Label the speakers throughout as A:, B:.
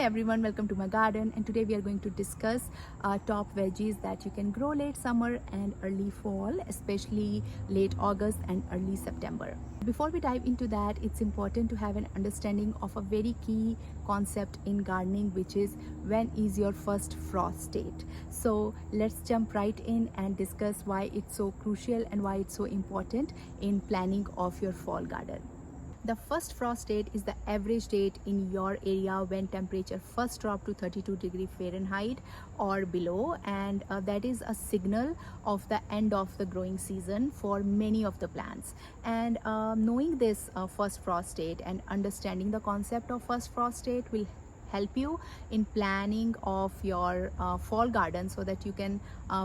A: Hey everyone, welcome to my garden, and today we are going to discuss top veggies that you can grow late summer and early fall, especially late August and early September. Before we dive into that, it's important to have an understanding of a very key concept in gardening, which is when is your first frost date. So let's jump right in and discuss why it's so crucial and why it's so important in planning of your fall garden. The first frost date is the average date in your area when temperature first drop to 32°F or below, and that is a signal of the end of the growing season for many of the plants. And knowing this first frost date and understanding the concept of first frost date will help you in planning of your fall garden, so that you can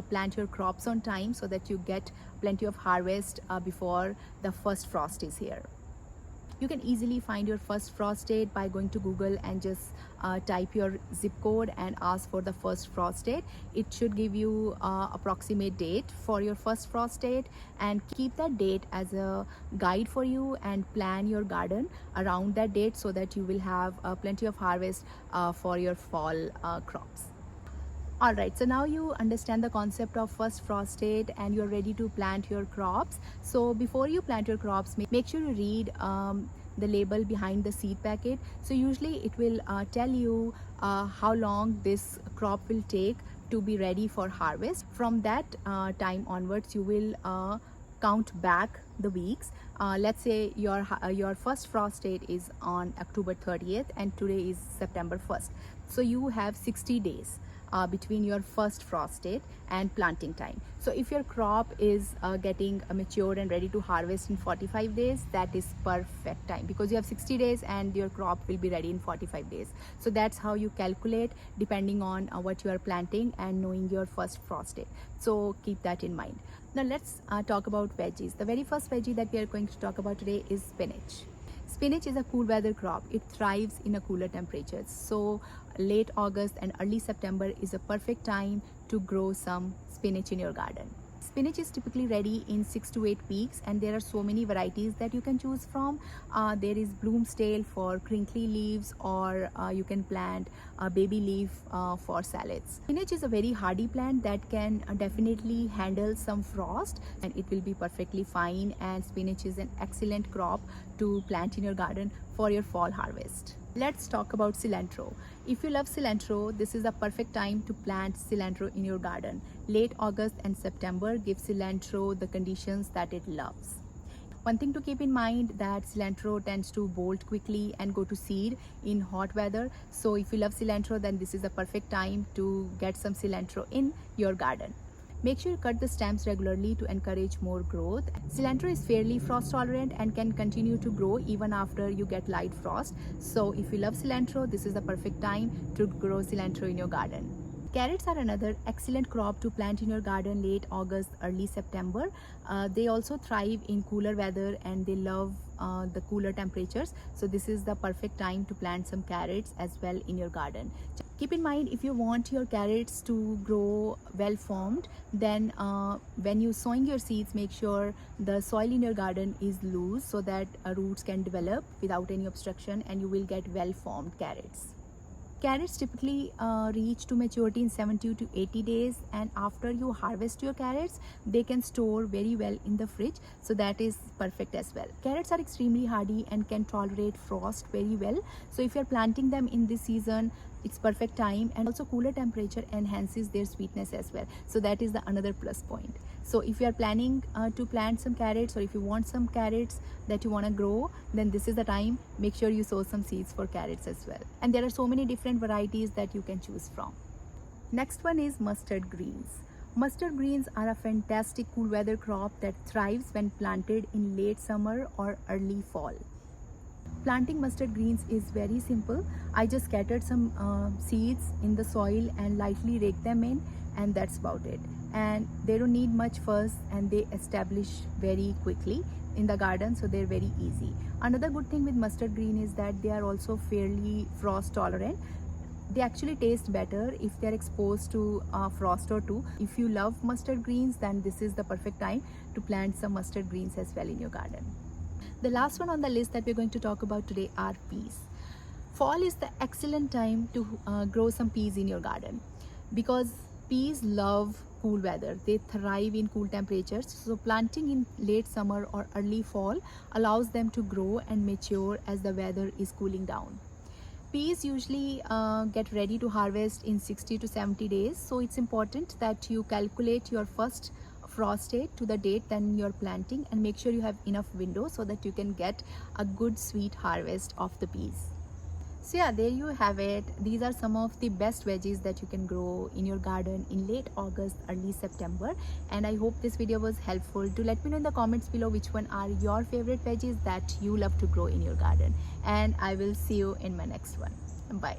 A: plant your crops on time, so that you get plenty of harvest before the first frost is here. You can easily find your first frost date by going to Google and just type your zip code and ask for the first frost date. It should give you approximate date for your first frost date, and keep that date as a guide for you and plan your garden around that date, so that you will have plenty of harvest for your fall crops. Alright, so now you understand the concept of first frost date and you're ready to plant your crops. So before you plant your crops, make sure you read the label behind the seed packet. So usually it will tell you how long this crop will take to be ready for harvest. From that time onwards, you will count back the weeks. Let's say your first frost date is on October 30th and today is September 1st. So you have 60 days between your first frost date and planting time. So if your crop is getting mature and ready to harvest in 45 days, that is perfect time, because you have 60 days and your crop will be ready in 45 days. So that's how you calculate depending on what you are planting and knowing your first frost date. So keep that in mind. Now let's talk about veggies. The very first veggie that we are going to talk about today is spinach. Spinach is a cool weather crop. It thrives in a cooler temperatures. So late August and early September is a perfect time to grow some spinach in your garden. Spinach is typically ready in 6 to 8 weeks, and there are so many varieties that you can choose from. There is Bloomsdale for crinkly leaves, or you can plant a baby leaf for salads. Spinach is a very hardy plant that can definitely handle some frost, and it will be perfectly fine, and spinach is an excellent crop to plant in your garden for your fall harvest. Let's talk about cilantro. If you love cilantro, this is the perfect time to plant cilantro in your garden. Late August and September give cilantro the conditions that it loves. One thing to keep in mind that cilantro tends to bolt quickly and go to seed in hot weather. So if you love cilantro, then this is the perfect time to get some cilantro in your garden. Make sure you cut the stems regularly to encourage more growth. Cilantro is fairly frost tolerant and can continue to grow even after you get light frost. So if you love cilantro, this is the perfect time to grow cilantro in your garden. Carrots are another excellent crop to plant in your garden late August, early September. They also thrive in cooler weather and they love the cooler temperatures. So this is the perfect time to plant some carrots as well in your garden. Keep in mind, if you want your carrots to grow well formed, then when you sowing your seeds, make sure the soil in your garden is loose, so that roots can develop without any obstruction and you will get well formed carrots. Carrots typically reach to maturity in 70 to 80 days, and after you harvest your carrots, they can store very well in the fridge, so that is perfect as well. Carrots are extremely hardy and can tolerate frost very well. So if you're planting them in this season, it's perfect time, and also cooler temperature enhances their sweetness as well. So that is the another plus point. So if you are planning to plant some carrots, or if you want some carrots that you want to grow, then this is the time. Make sure you sow some seeds for carrots as well. And there are so many different varieties that you can choose from. Next one is mustard greens. Mustard greens are a fantastic cool weather crop that thrives when planted in late summer or early fall. Planting mustard greens is very simple. I just scattered some seeds in the soil and lightly rake them in, and that's about it. And they don't need much fuss, and they establish very quickly in the garden, so they're very easy. Another good thing with mustard green is that they are also fairly frost tolerant. They actually taste better if they're exposed to frost or two. If you love mustard greens, then this is the perfect time to plant some mustard greens as well in your garden. The last one on the list that we're going to talk about today are peas. Fall is the excellent time to grow some peas in your garden, because peas love cool weather. They thrive in cool temperatures. So planting in late summer or early fall allows them to grow and mature as the weather is cooling down. Peas usually get ready to harvest in 60 to 70 days. So it's important that you calculate your first frost date to the date then you're planting, and make sure you have enough window so that you can get a good sweet harvest of the peas. So yeah, there you have it. These are some of the best veggies that you can grow in your garden in late August, early September. And I hope this video was helpful. Do let me know in the comments below which one are your favorite veggies that you love to grow in your garden. And I will see you in my next one. Bye.